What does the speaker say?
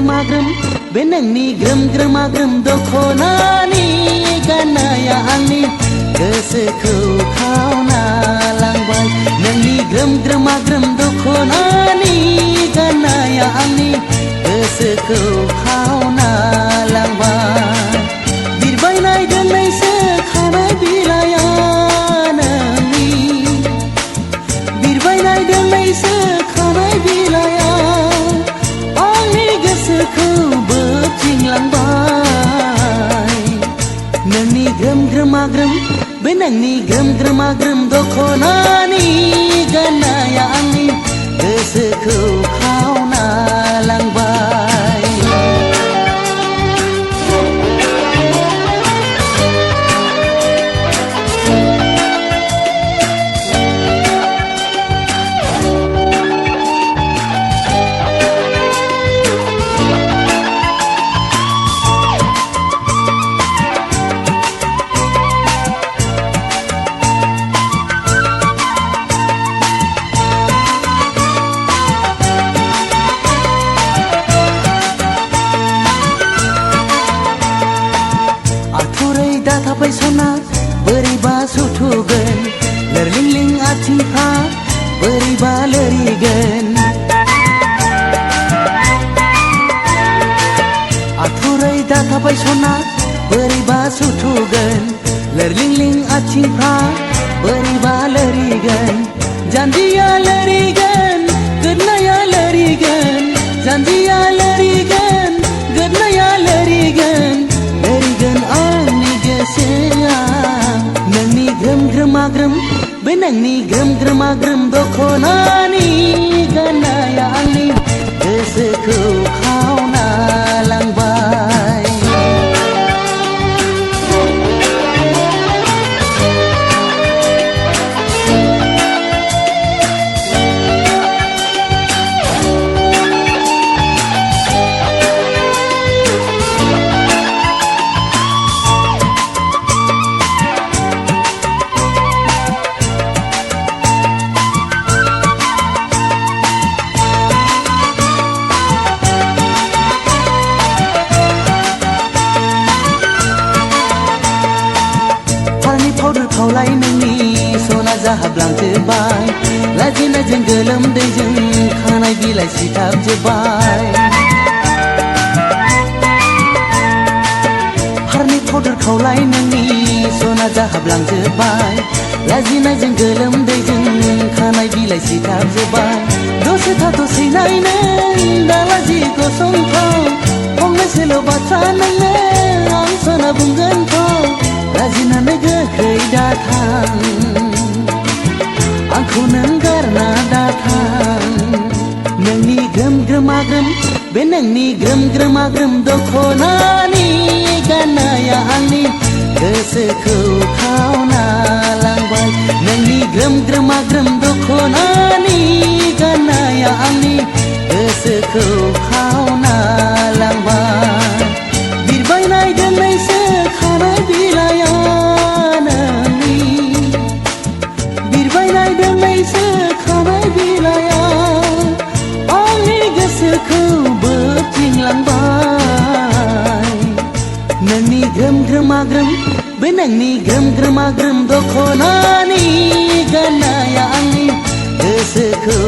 grwmagrwm bे नोंनि ग्रोम ग्रोमाग्रोम दख'नानि गाननाया आंनि गोसोखौ खावना लांबाय नोंनि ग्रोम ग्रोमाग्रोम दख'नानि गाननाया आंनि गोसोखौ खावना लांबाय बिरबायनाय दोंनैसो खानाय बिलाइया नोंनि बिरबायनाय दोंनैसो खानाय बिलाइया आंनि गोसोखौ बोथिंलांबाय नोंनि ग्रोम ग्रोमाग्रोम बे नोंनि ग्रोम ग्रोमाग्रोम दख'नानि गाननाया आंनि गोसोखौ खावना लांबाय थाबाय सना बोरैबा सुथुगोन लोरलिंलिं आथिंफ्रा बोरैबा लोरिगोन आथुरै दाथाबाय सना बोरैबा सुथुगोन लोरलिंलिं आथिंफ्रा बोरैबा लोरिगोन जान्जिया लोरिगोन गोदनाया लोरिगोन जान्जिया लोरिगोन गोदनाया लोरिगोन आंनि गोसोआ नोंनि ग्रोम ग्रोमाग्रोम बे नोंनि ग्रोम ग्रोमाग्रोम दख'नानि गाननाया आंनि गोसोखौ खावना लांबाय खावलाय नोंनि सना जाहाबलांजोबबाय लाजिनायजों गोलोमदैजों खानाय बिलाइ सिथाबजोबबाय फारनै पाउडार खावलाय नोंनि सना जाहाबलांजोबबाय लाजिनायजों गोलोमदैजों खानाय बिलाइ सिथाबजोबबाय दसे थाथ'सै नायनो दालाजि गसंथाव फंनैसोल' बाथ्रा नोंनो आं सना बुंगोनथ' लाजिनानै गोखै दाथां आंखौ नों गारना दाथां नोंनि ग्रोम ग्रोमाग्रोम बे नोंनि ग्रोम ग्रोमाग्रोम दख'नानि गाननाया आंनि गोसोखौ खावना लांबाय नोंनि ग्रोम ग्रोमाग्रोम दख'नानि गाननाया आंनि गोसोखौ खावना लांबाय बिरबायनाय दोंनैसो खानाय बिलाइया नोंनि बिरबायनाय दोंनैसो खानाय बिलाइया आंनि गोसोखौ बोथिंलांबाय नोंनि ग्रोम ग्रोमाग्रोम बे नोंनि ग्रोम ग्रोमाग्रोम दख'नानि गाननाया आंनि गोसोखौ